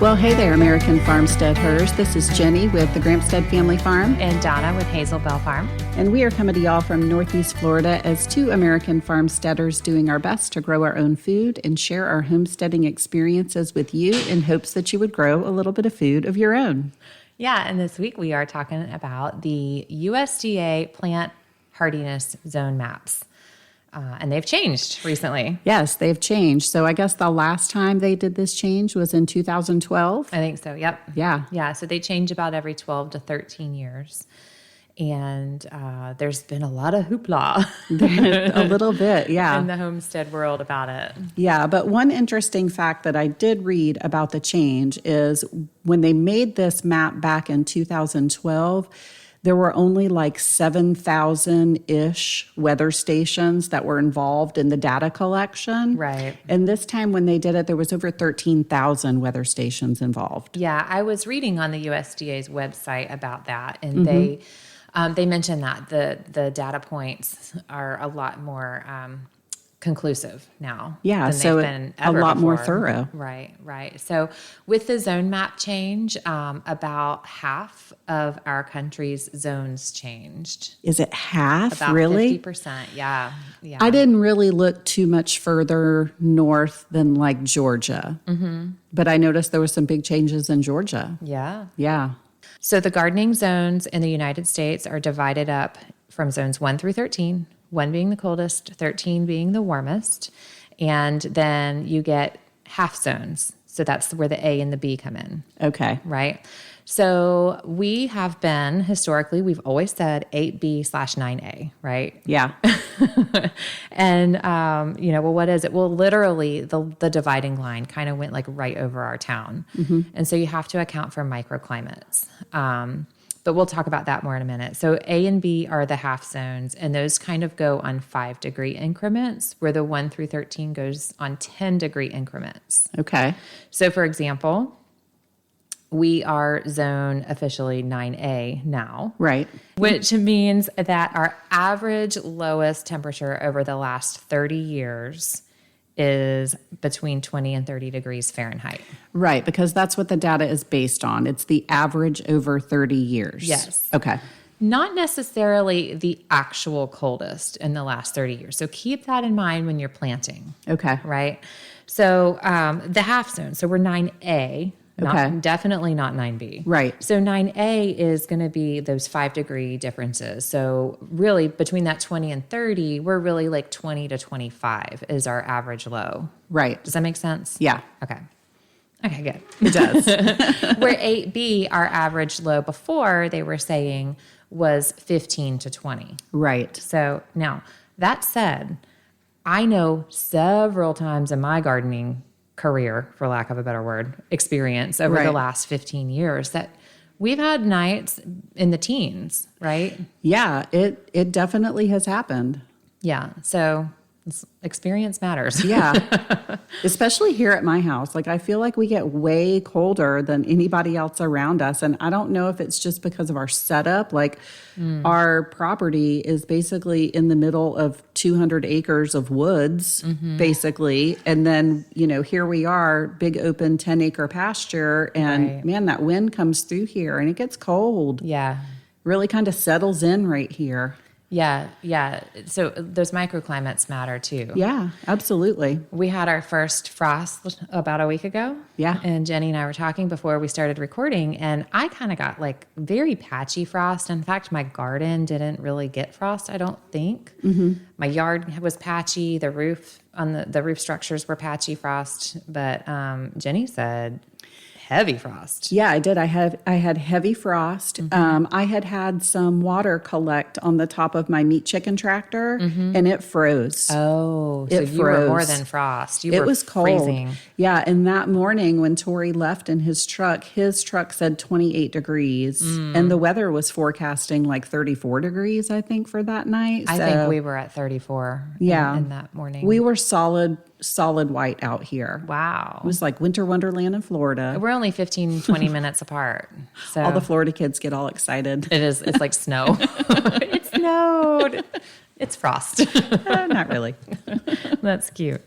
Well, hey there, American Farmsteadhers. This is Jenny with the Grampstead Family Farm. And Donna with Hazel Bell Farm. And we are coming to y'all from Northeast Florida as two American farmsteaders doing our best to grow our own food and share our homesteading experiences with you in hopes that you would grow a little bit of food of your own. Yeah, and this week we are talking about the USDA plant hardiness zone maps. And they've changed recently. Yes, they've changed. So I guess the last time they did this change was in 2012. I think so, yep. Yeah. Yeah, so they change about every 12 to 13 years. And there's been a lot of hoopla. A little bit, yeah. In the homestead world about it. Yeah, but one interesting fact that I did read about the change is when they made this map back in 2012, there were only like 7,000-ish weather stations that were involved in the data collection. Right. And this time when they did it, there was over 13,000 weather stations involved. Yeah, I was reading on the USDA's website about that, and they mentioned that the data points are a lot more conclusive now. Yeah, than so they've been ever a lot more before. thorough. Right. So with the zone map change, about half of our country's zones changed. Is it half? About really? 50%. Yeah. I didn't really look too much further north than like Georgia. Mm-hmm. But I noticed there were some big changes in Georgia. Yeah. Yeah. So the gardening zones in the United States are divided up from zones 1 through 13, 1 being the coldest, 13 being the warmest. And then you get half zones. So that's where the A and the B come in. Okay. Right? So we have been, historically, we've always said 8B/9A, right? Yeah. And, well, what is it? Well, literally, the dividing line kind of went like right over our town. Mm-hmm. And so you have to account for microclimates. But we'll talk about that more in a minute. So A and B are the half zones, and those kind of go on 5-degree increments, where the 1 through 13 goes on 10-degree increments. Okay. So, for example, we are zone officially 9A now. Right. Which means that our average lowest temperature over the last 30 years is between 20 and 30 degrees Fahrenheit. Right, because that's what the data is based on. It's the average over 30 years. Yes. Okay. Not necessarily the actual coldest in the last 30 years. So keep that in mind when you're planting. Okay. Right? So the half zone. So we're 9A. Definitely not 9B. Right. So 9A is going to be those 5-degree differences. So really between that 20 and 30, we're really like 20 to 25 is our average low. Right. Does that make sense? Yeah. Okay, good. It does. Where 8B, our average low before, they were saying was 15 to 20. Right. So now, that said, I know several times in my gardening career, for lack of a better word, experience over the last 15 years that we've had nights in the teens, right? Yeah, it definitely has happened. Yeah. So experience matters. Yeah. Especially here at my house. Like, I feel like we get way colder than anybody else around us. And I don't know if it's just because of our setup. Like, our property is basically in the middle of 200 acres of woods, basically. And then, here we are, big open 10-acre pasture. And man, that wind comes through here and it gets cold. Yeah. Really kind of settles in right here. Yeah. So those microclimates matter too. Yeah, absolutely. We had our first frost about a week ago. Yeah. And Jenny and I were talking before we started recording, and I kind of got like very patchy frost. In fact, my garden didn't really get frost, I don't think. Mm-hmm. My yard was patchy. The roof on the roof structures were patchy frost. But Jenny said heavy frost. Yeah, I did. I had heavy frost. Mm-hmm. I had some water collect on the top of my meat chicken tractor, and it froze. Oh, so you were more than frost. It was cold. Freezing. Yeah, and that morning when Tori left in his truck said 28 degrees, and the weather was forecasting like 34 degrees, I think, for that night. I think we were at 34 in that morning. We were solid solid white out here. Wow. It was like winter wonderland in Florida. We're only 15, 20 minutes apart. So All the Florida kids get all excited. it's like snow. It snowed. It's frost. Not really. That's cute.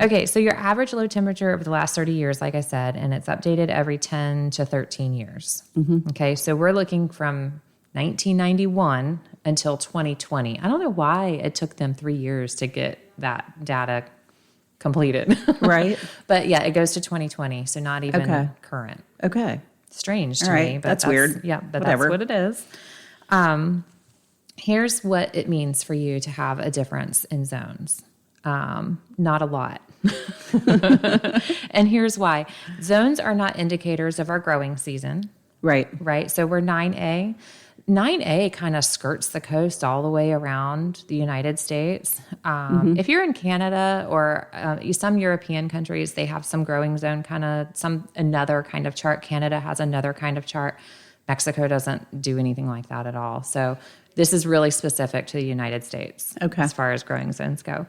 Okay, so your average low temperature over the last 30 years, like I said, and it's updated every 10 to 13 years. Okay, so we're looking from 1991 until 2020. I don't know why it took them 3 years to get that data completed. Right. But yeah, it goes to 2020, so not even current. Okay. Strange to All right. me. But That's weird. Yeah, but Whatever. that's what it is. Here's what it means for you to have a difference in zones. Not a lot. And here's why. Zones are not indicators of our growing season. Right. So we're 9A. 9A kind of skirts the coast all the way around the United States. If you're in Canada or some European countries, they have some growing zone another kind of chart. Canada has another kind of chart. Mexico doesn't do anything like that at all. So this is really specific to the United States as far as growing zones go.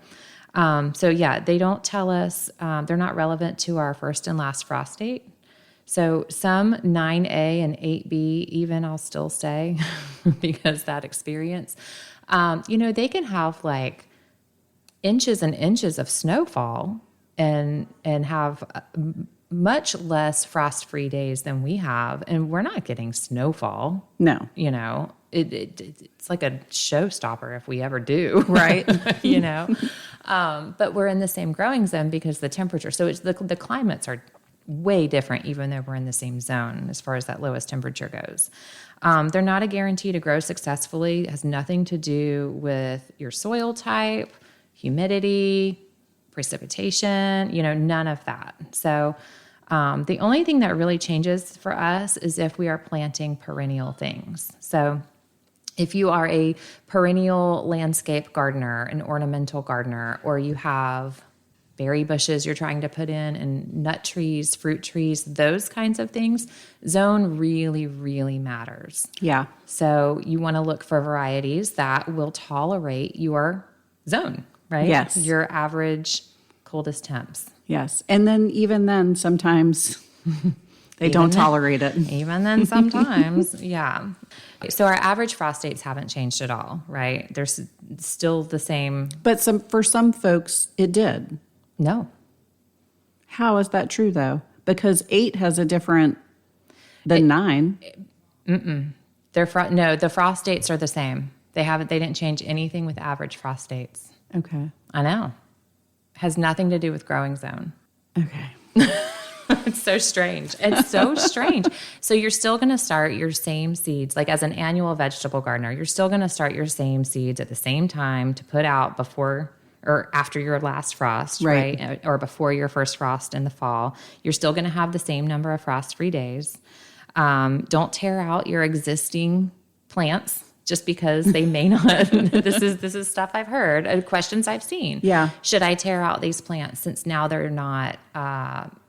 So yeah, they don't tell us, they're not relevant to our first and last frost date. So some 9A and 8B, even I'll still say, because that experience, they can have like inches and inches of snowfall and have much less frost-free days than we have, and we're not getting snowfall. No. It's like a showstopper if we ever do. Right. But we're in the same growing zone because the temperature. So it's the climates are way different, even though we're in the same zone as far as that lowest temperature goes. They're not a guarantee to grow successfully. It has nothing to do with your soil type, humidity, precipitation, none of that. So the only thing that really changes for us is if we are planting perennial things. So if you are a perennial landscape gardener, an ornamental gardener, or you have berry bushes you're trying to put in and nut trees, fruit trees, those kinds of things, zone really, really matters. Yeah. So you want to look for varieties that will tolerate your zone, right? Yes. Your average coldest temps. Yes. And then even then, sometimes they don't tolerate it. Even then sometimes, yeah. So our average frost dates haven't changed at all, right? They're still the same. But for some folks, it did. No. How is that true, though? Because 8 has a different than 9. The frost dates are the same. They didn't change anything with average frost dates. Okay. I know. Has nothing to do with growing zone. Okay. It's so strange. It's so strange. So you're still going to start your same seeds, like as an annual vegetable gardener, you're still going to start your same seeds at the same time to put out before or after your last frost, right? Or before your first frost in the fall. You're still going to have the same number of frost-free days. Don't tear out your existing plants just because they may not. This is stuff I've heard, questions I've seen. Yeah. Should I tear out these plants since now they're not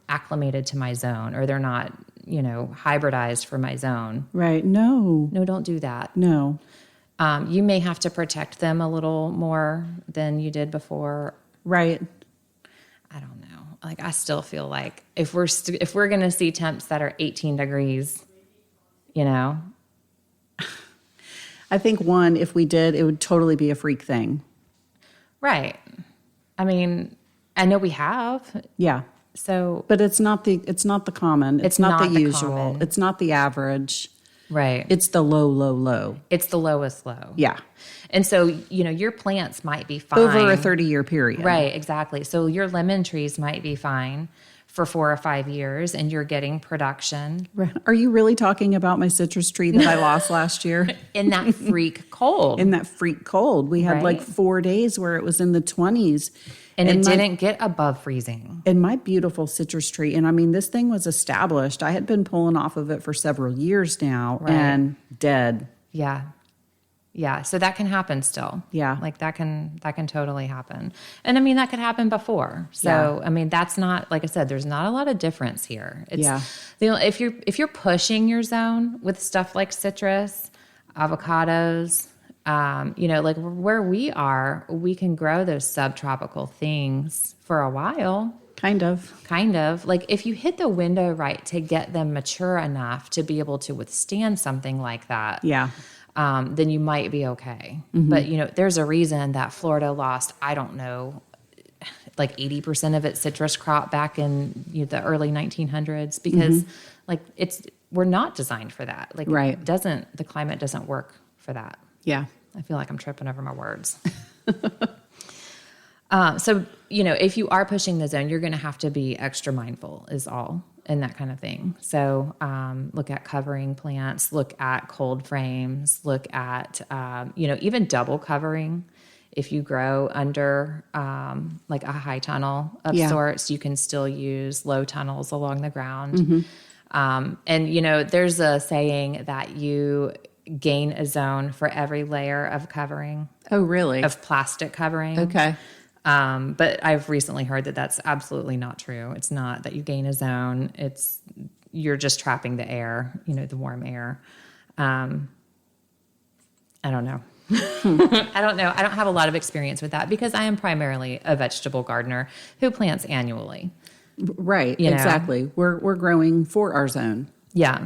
acclimated to my zone, or they're not, hybridized for my zone? Right. No, don't do that. No. You may have to protect them a little more than you did before. Right. I don't know. Like, I still feel like if we're going to see temps that are 18 degrees, I think if we did, it would totally be a freak thing. Right. I mean, I know we have. Yeah. So, but it's not the common. It's not the usual. Common. It's not the average. Right. It's the low, low, low. It's the lowest low. Yeah. And so, your plants might be fine. Over a 30-year period. Right, exactly. So your lemon trees might be fine for 4 or 5 years and you're getting production. Are you really talking about my citrus tree that I lost last year? In that freak cold. In that freak cold. We had like 4 days where it was in the 20s. And it didn't get above freezing. And my beautiful citrus tree, and I mean, this thing was established. I had been pulling off of it for several years now, and dead. Yeah. Yeah. So that can happen still. Yeah. Like that can totally happen. And I mean, that could happen before. So, I mean, that's not, like I said, there's not a lot of difference here. If you're pushing your zone with stuff like citrus, avocados, like where we are, we can grow those subtropical things for a while. Kind of. Like if you hit the window right to get them mature enough to be able to withstand something like that. Yeah. Then you might be okay. But, there's a reason that Florida lost, I don't know, like 80% of its citrus crop back in the early 1900s because we're not designed for that. Like right. The climate doesn't work for that. Yeah. I feel like I'm tripping over my words. So, if you are pushing the zone, you're going to have to be extra mindful is all and that kind of thing. So look at covering plants, look at cold frames, look at, even double covering. If you grow under like a high tunnel of sorts, you can still use low tunnels along the ground. And, there's a saying that you gain a zone for every layer of covering. Oh, really? Of plastic covering. Okay. But I've recently heard that that's absolutely not true. It's not that you gain a zone. You're just trapping the air, the warm air. I don't know. I don't know. I don't have a lot of experience with that because I am primarily a vegetable gardener who plants annually. Right. Exactly. We're growing for our zone. Yeah.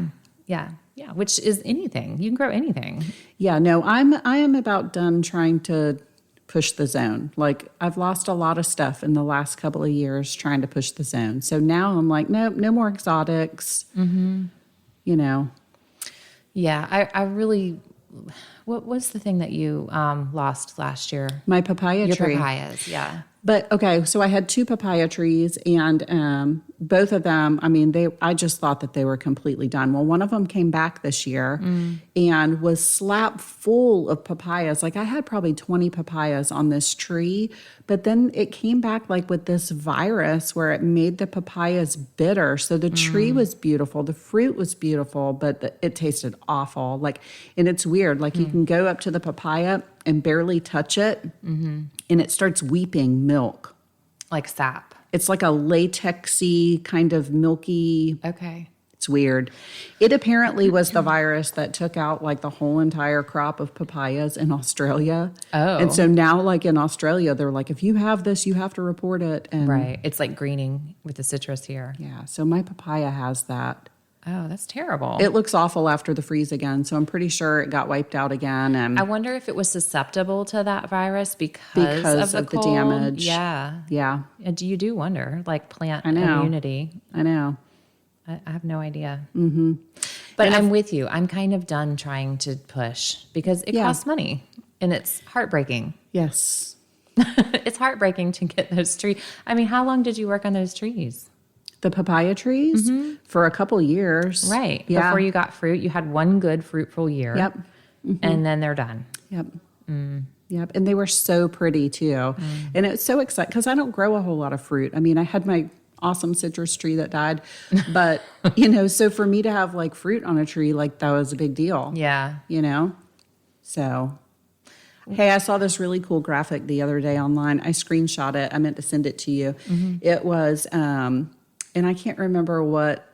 Which is anything. You can grow anything. Yeah. No, I am about done trying to push the zone. Like I've lost a lot of stuff in the last couple of years trying to push the zone. So now I'm like, nope, no more exotics. Yeah. I really, what was the thing that you lost last year? My papaya tree. Your papayas. Yeah. But okay, so I had 2 papaya trees, and both of them, I just thought that they were completely done. Well, one of them came back this year and was slap full of papayas. Like I had probably 20 papayas on this tree, but then it came back like with this virus where it made the papayas bitter. So the tree was beautiful, the fruit was beautiful, but it tasted awful. Like, and it's weird. Like you can go up to the papaya and barely touch it, and it starts weeping milk. Like sap. It's like a latexy kind of milky. Okay. It's weird. It apparently was the virus that took out like the whole entire crop of papayas in Australia. Oh. And so now like in Australia, they're like, if you have this, you have to report it. And right. It's like greening with the citrus here. yeah. So my papaya has that. Oh, that's terrible. It looks awful after the freeze again, so I'm pretty sure it got wiped out again. And I wonder if it was susceptible to that virus because of the damage. Yeah. You do wonder, like plant immunity. I know. I have no idea. Mm-hmm. But I'm with you. I'm kind of done trying to push because it costs money and it's heartbreaking. Yes. It's heartbreaking to get those trees. How long did you work on those trees? The papaya trees for a couple years. Right. Yeah. Before you got fruit, you had one good fruitful year. Yep. Mm-hmm. And then they're done. Yep. Yep. And they were so pretty too. And it's so exciting because I don't grow a whole lot of fruit. I had my awesome citrus tree that died, but so for me to have like fruit on a tree, like that was a big deal. Yeah. So, hey, I saw this really cool graphic the other day online. I screenshot it. I meant to send it to you. It was, and I can't remember what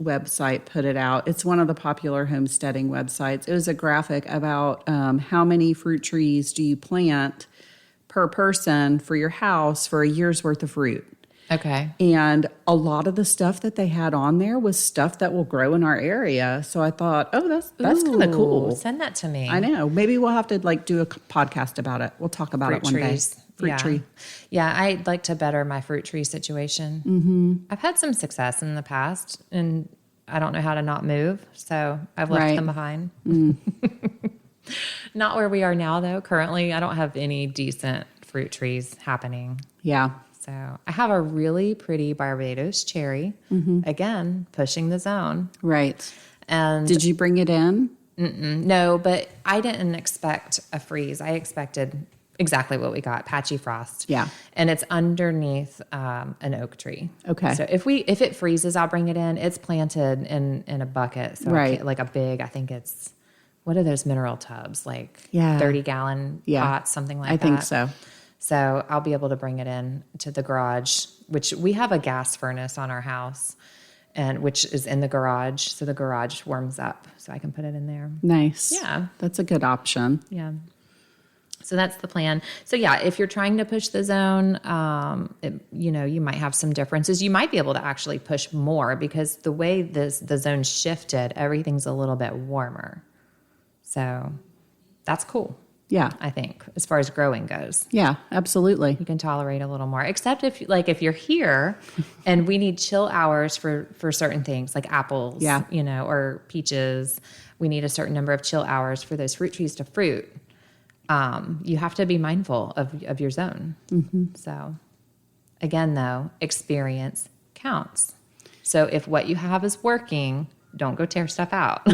website put it out. It's one of the popular homesteading websites. It was a graphic about how many fruit trees do you plant per person for your house for a year's worth of fruit. Okay. And a lot of the stuff that they had on there was stuff that will grow in our area. So I thought, oh, that's kind of cool. Send that to me. I know. Maybe we'll have to do a podcast about it. We'll talk about it one day. Fruit tree. Yeah, I'd like to better my fruit tree situation. I've had some success in the past, and I don't know how to not move, so I've left them behind. Not where we are now, though. Currently, I don't have any decent fruit trees happening. Yeah. So I have a really pretty Barbados cherry, again, pushing the zone. Right. And did you bring it in? No, but I didn't expect a freeze. I expected exactly what we got, patchy frost. Yeah. And it's underneath an oak tree. Okay. So if it freezes, I'll bring it in. It's planted in a bucket. So like a big, I think it's, what are those mineral tubs? Like 30-gallon pots, something like that. I think so. So I'll be able to bring it in to the garage, which we have a gas furnace on our house. and which is in the garage. So the garage warms up, so I can put it in there. Nice. Yeah. That's a good option. Yeah. So that's the plan. So yeah, if you're trying to push the zone, you might have some differences. You might be able to actually push more because the way the zone shifted, everything's a little bit warmer. So that's cool. Yeah. I think as far as growing goes. Yeah, absolutely. You can tolerate a little more, except if you're here and we need chill hours for certain things like apples, or peaches. We need a certain number of chill hours for those fruit trees to fruit. You have to be mindful of your zone. Mm-hmm. So again, though, experience counts. So if what you have is working, don't go tear stuff out.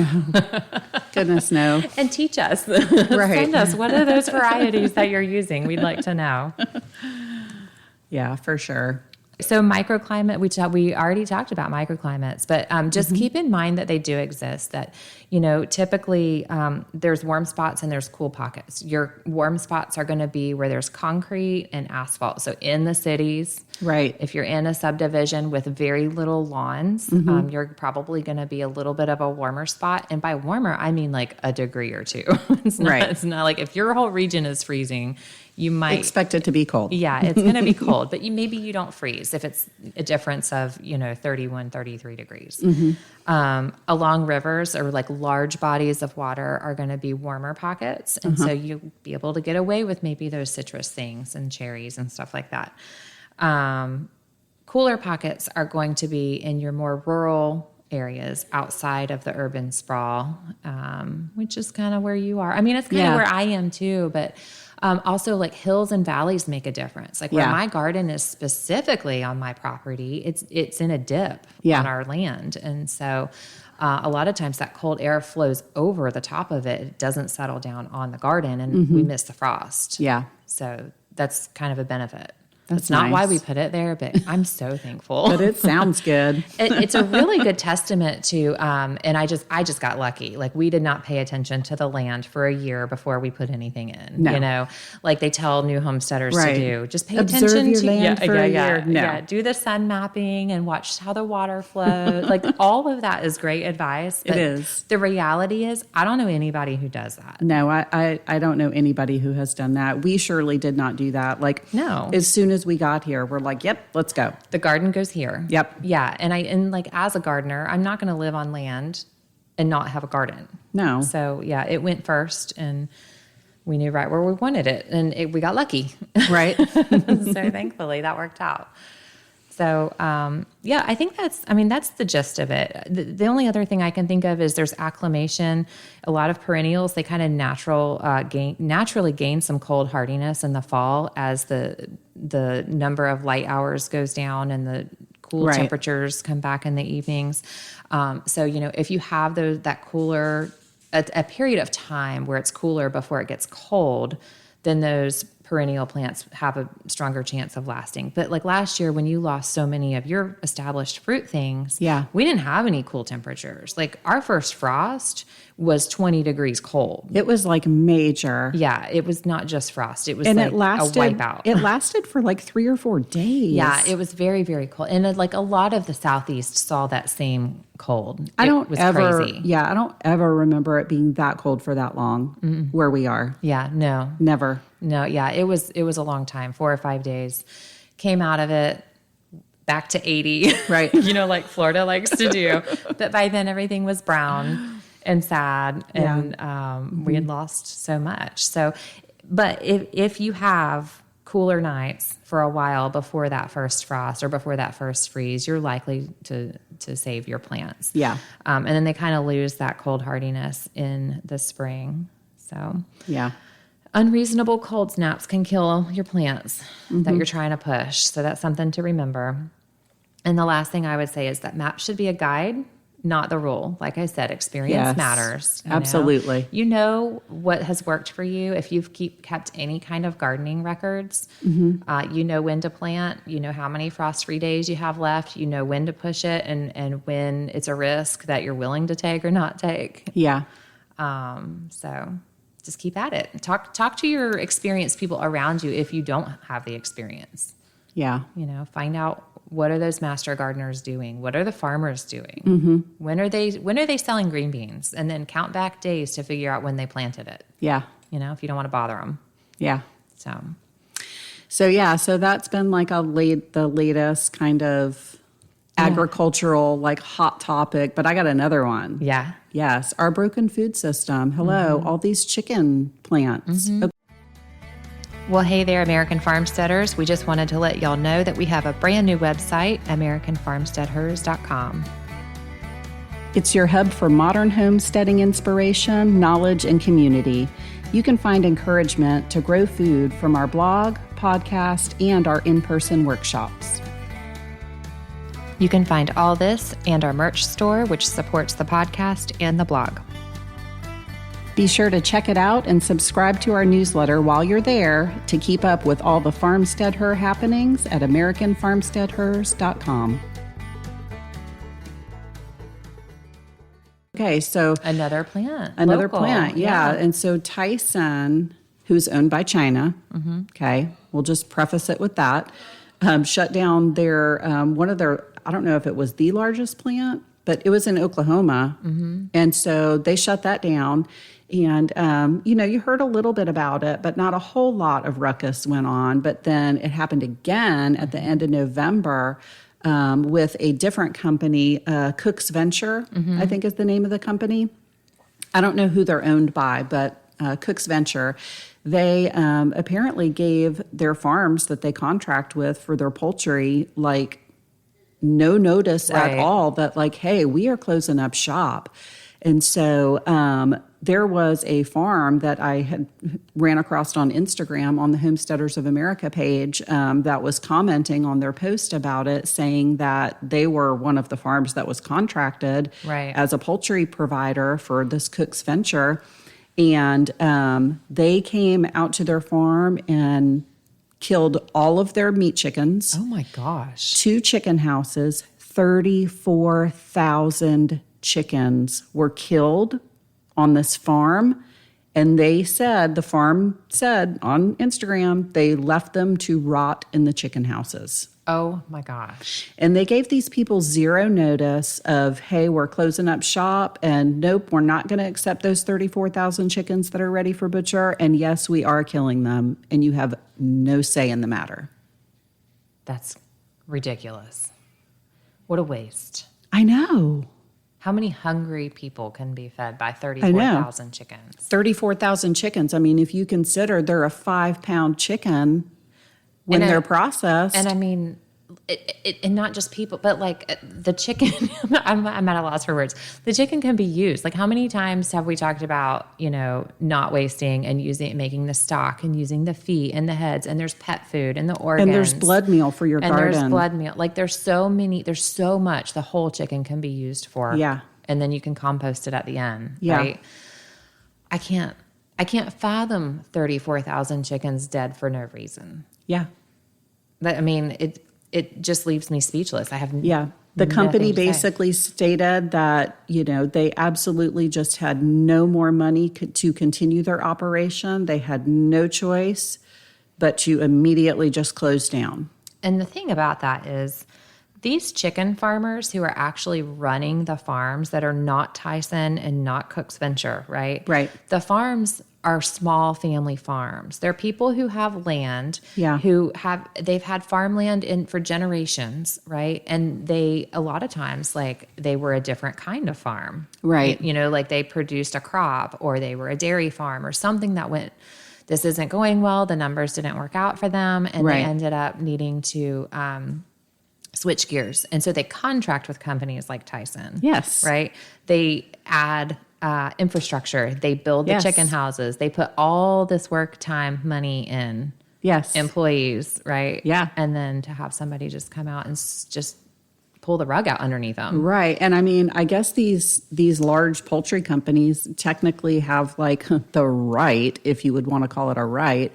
Goodness, no. And teach us. Right. Send us. What are those varieties that you're using? We'd like to know. Yeah, for sure. So microclimate, we already talked about microclimates, but just keep in mind that they do exist, that, typically there's warm spots and there's cool pockets. Your warm spots are going to be where there's concrete and asphalt. So in the cities, right. If you're in a subdivision with very little lawns, you're probably going to be a little bit of a warmer spot. And by warmer, I mean like a degree or two. It's not like if your whole region is freezing, you might expect it to be cold. Yeah, it's going to be cold, but maybe you don't freeze if it's a difference of, 31, 33 degrees. Along rivers or like large bodies of water are going to be warmer pockets. And so you'll be able to get away with maybe those citrus things and cherries and stuff like that. Cooler pockets are going to be in your more rural areas outside of the urban sprawl, which is kind of where you are. I mean, it's kind of where I am too, but also like hills and valleys make a difference. Like where my garden is specifically on my property, it's in a dip on our land. And so a lot of times that cold air flows over the top of it. It doesn't settle down on the garden and we miss the frost. Yeah. So that's kind of a benefit. That's not nice. why we put it there, but I'm so thankful. But it sounds good. It's a really good testament to, and I just got lucky. Like we did not pay attention to the land for a year before we put anything in. No. Like they tell new homesteaders to do. Just pay Observe attention your to land for a year. No. Yeah. Do the sun mapping and watch how the water flows. Like all of that is great advice. But it is. The reality is, I don't know anybody who does that. No, I don't know anybody who has done that. We surely did not do that. Like no. As soon as we got here, we're like, yep, let's go. The garden goes here. Yep. Yeah. And like as a gardener, I'm not going to live on land and not have a garden. No. So yeah, it went first and we knew right where we wanted it and we got lucky. Right. So thankfully that worked out. So, I think that's the gist of it. The only other thing I can think of is there's acclimation. A lot of perennials, they kind of naturally gain some cold hardiness in the fall as the number of light hours goes down and the cool temperatures come back in the evenings. So, if you have that cooler, a period of time where it's cooler before it gets cold, then those perennial plants have a stronger chance of lasting. But like last year when you lost so many of your established fruit things, we didn't have any cool temperatures. Like our first frost was 20 degrees cold. It was like major. Yeah, it was not just frost. It was and like it lasted, a wipeout. It lasted for like 3 or 4 days. Yeah, it was very, very cold. And like a lot of the Southeast saw that same cold. I don't ever remember it being that cold for that long where we are. Yeah, no. Never. No, yeah, it was a long time, 4 or 5 days. Came out of it back to 80. Right. Like Florida likes to do. But by then everything was brown and sad and we had lost so much. So, but if you have cooler nights for a while before that first frost or before that first freeze, you're likely to save your plants. Yeah. And then they kind of lose that cold hardiness in the spring. So, yeah. Unreasonable cold snaps can kill your plants that you're trying to push. So that's something to remember. And the last thing I would say is that maps should be a guide, not the rule. Like I said, experience matters. Absolutely. You know what has worked for you. If you've kept any kind of gardening records, you know when to plant, you know how many frost-free days you have left, you know when to push it and when it's a risk that you're willing to take or not take. Yeah. So just keep at it. Talk to your experienced people around you if you don't have the experience. Yeah. Find out what are those master gardeners doing? What are the farmers doing? When are they selling green beans? And then count back days to figure out when they planted it. Yeah. If you don't want to bother them. Yeah. So that's been like the latest kind of agricultural, like hot topic, but I got another one. Yeah. Yes. Our broken food system. Hello, all these chicken plants. Okay. Well, hey there, American Farmsteaders. We just wanted to let y'all know that we have a brand new website, AmericanFarmsteadhers.com. It's your hub for modern homesteading inspiration, knowledge, and community. You can find encouragement to grow food from our blog, podcast, and our in-person workshops. You can find all this and our merch store, which supports the podcast and the blog. Be sure to check it out and subscribe to our newsletter while you're there to keep up with all the Farmsteadher happenings at AmericanFarmsteadhers.com. Okay, so Another plant. Local. Yeah. And so Tyson, who's owned by China, okay, we'll just preface it with that, shut down their one of their, I don't know if it was the largest plant, but it was in Oklahoma. And so they shut that down. And, you heard a little bit about it, but not a whole lot of ruckus went on. But then it happened again at the end of November with a different company, Cook's Venture, I think is the name of the company. I don't know who they're owned by, but Cook's Venture, they apparently gave their farms that they contract with for their poultry, like, no notice at all that, like, hey, we are closing up shop. And so there was a farm that I had ran across on Instagram on the Homesteaders of America page that was commenting on their post about it, saying that they were one of the farms that was contracted as a poultry provider for this Cook's Venture. And they came out to their farm and killed all of their meat chickens. Oh, my gosh. 2 chicken houses, 34,000 chickens were killed on this farm. And the farm said on Instagram, they left them to rot in the chicken houses. Oh my gosh. And they gave these people zero notice of, hey, we're closing up shop, and nope, we're not going to accept those 34,000 chickens that are ready for butcher. And yes, we are killing them, and you have no say in the matter. That's ridiculous. What a waste. I know. How many hungry people can be fed by 34,000 chickens? 34,000 chickens. I mean, if you consider they're a 5-pound chicken when they're processed. And I mean, and not just people, but like the chicken, I'm at a loss for words. The chicken can be used. Like, how many times have we talked about, not wasting and making the stock and using the feet and the heads, and there's pet food and the organs. And there's blood meal for your garden. And there's blood meal. Like, there's so much the whole chicken can be used for. Yeah. And then you can compost it at the end. Yeah. Right? I can't fathom 34,000 chickens dead for no reason. Yeah. But I mean, it just leaves me speechless. I have The company basically stated that, they absolutely just had no more money to continue their operation. They had no choice but to immediately just close down. And the thing about that is these chicken farmers who are actually running the farms that are not Tyson and not Cook's Venture, right? Right. The farms are small family farms. They're people who have land, they've had farmland for generations, right? And a lot of times, like, they were a different kind of farm. Right. Like they produced a crop, or they were a dairy farm or something that this isn't going well. The numbers didn't work out for them. And they ended up needing to switch gears. And so they contract with companies like Tyson. Yes. Right. They add infrastructure. They build the chicken houses. They put all this work, time, money in. Yes. Employees, right? Yeah. And then to have somebody just come out and just pull the rug out underneath them. Right. And I mean, I guess these large poultry companies technically have like the right, if you would want to call it a right,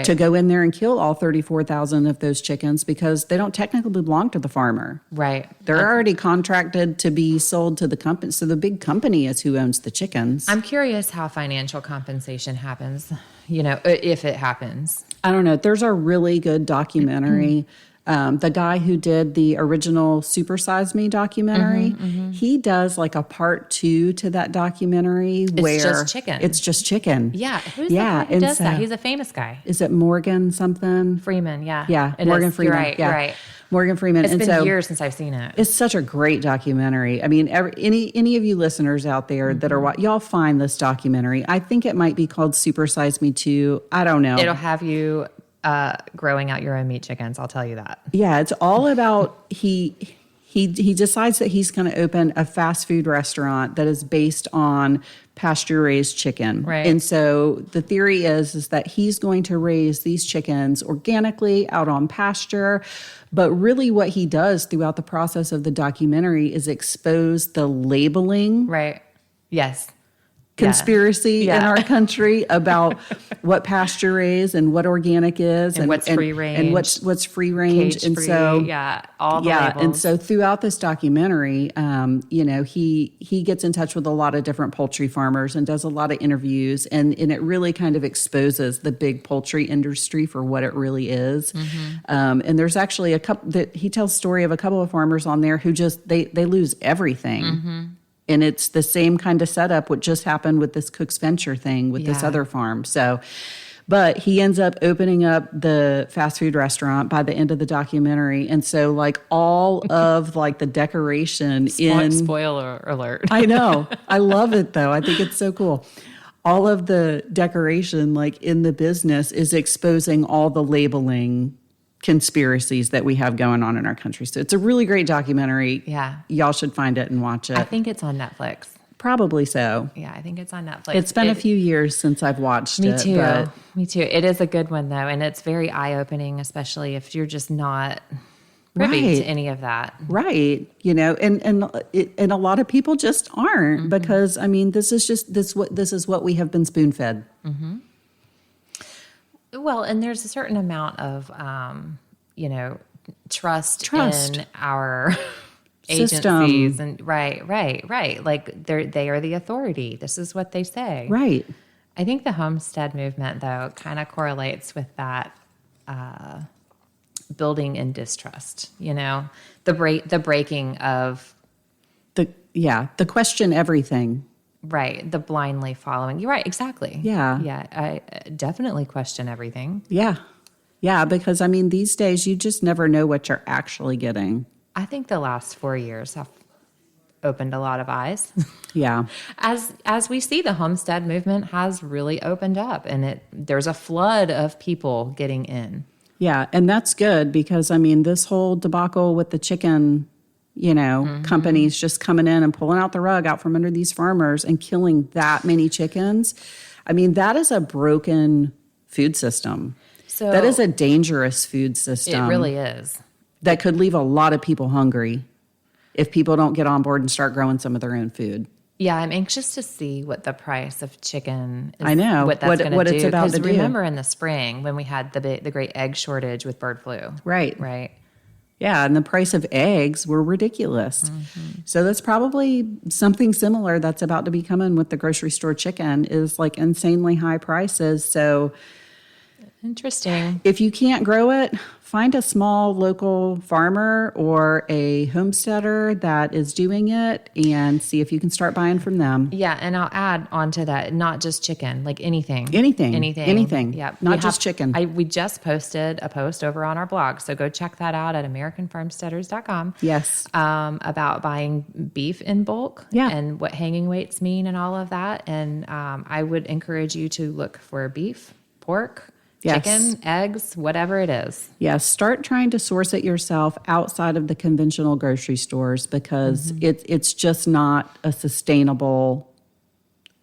to go in there and kill all 34,000 of those chickens because they don't technically belong to the farmer. Right. They're already contracted to be sold to the company. So the big company is who owns the chickens. I'm curious how financial compensation happens, if it happens. I don't know. There's a really good documentary the guy who did the original Super Size Me documentary, he does like a part 2 to that documentary where just chicken. It's just chicken. Yeah. Who's the guy who does that? He's a famous guy. Is it Morgan something? Freeman, yeah. Yeah, It Morgan is. Freeman. You're right, yeah. you're right. Morgan Freeman. It's been years since I've seen it. It's such a great documentary. I mean, any of you listeners out there that are y'all find this documentary. I think it might be called Super Size Me 2. I don't know. It'll have you growing out your own meat chickens. I'll tell you that. Yeah, it's all about he decides that he's going to open a fast food restaurant that is based on pasture raised chicken. Right. And so the theory is that he's going to raise these chickens organically out on pasture. But really what he does throughout the process of the documentary is expose the labeling Right. Yes. conspiracy in our country about what pasture raised and what organic is and what's free range and what's free range cage and free, so all the labels. And so throughout this documentary he gets in touch with a lot of different poultry farmers and does a lot of interviews and it really kind of exposes the big poultry industry for what it really is. And there's actually a couple that he tells story of a couple of farmers on there who just they lose everything. And it's the same kind of setup what just happened with this Cook's Venture thing with this other farm. So, but he ends up opening up the fast food restaurant by the end of the documentary. And so like all of like the decoration Spoiler alert. I know. I love it though. I think it's so cool. All of the decoration like in the business is exposing all the labeling conspiracies that we have going on in our country. So it's a really great documentary. Yeah. Y'all should find it and watch it. I think it's on Netflix. Probably so. Yeah, I think it's on Netflix. It's been a few years since I've watched me it. too. But Me too. It is a good one though, and it's very eye-opening, especially if you're just not privy to any of that. Right. And a lot of people just aren't because I mean this is what we have been spoon-fed. Well, and there's a certain amount of, trust in our agencies, and right. Like they are the authority. This is what they say. Right. I think the homestead movement, though, kind of correlates with that building in distrust. The breaking of the question everything. Right. The blindly following. You're right. Exactly. Yeah. Yeah. I definitely question everything. Yeah. Yeah. Because I mean, these days you just never know what you're actually getting. I think the last 4 years have opened a lot of eyes. Yeah. As we see, the homestead movement has really opened up and there's a flood of people getting in. Yeah. And that's good because I mean, this whole debacle with the chicken companies just coming in and pulling out the rug out from under these farmers and killing that many chickens. I mean, that is a broken food system. So that is a dangerous food system. It really is. That could leave a lot of people hungry if people don't get on board and start growing some of their own food. Yeah, I'm anxious to see what the price of chicken is. I know. What that's going to do. It's about to do. Remember in the spring when we had the great egg shortage with bird flu. Right. Yeah, and the price of eggs were ridiculous. So that's probably something similar that's about to be coming with the grocery store chicken is like insanely high prices. So interesting. If you can't grow it, find a small local farmer or a homesteader that is doing it and see if you can start buying from them. Yeah, and I'll add on to that, not just chicken, like anything. Anything. Yeah, not just chicken. We just posted a post over on our blog, so go check that out at AmericanFarmsteadhers.com. Yes. About buying beef in bulk and what hanging weights mean and all of that. And I would encourage you to look for beef, pork, chicken, eggs, whatever it is. Yes, start trying to source it yourself outside of the conventional grocery stores because it's just not a sustainable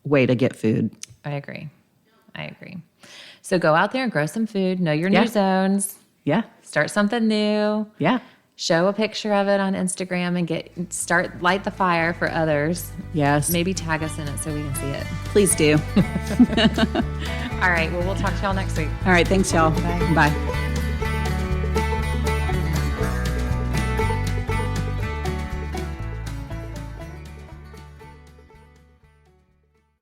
way to get food. I agree. So go out there and grow some food. Know your new zones. Yeah. Start something new. Yeah. Show a picture of it on Instagram and light the fire for others. Yes. Maybe tag us in it so we can see it. Please do. All right. Well, we'll talk to y'all next week. All right. Thanks, y'all. Bye. Bye.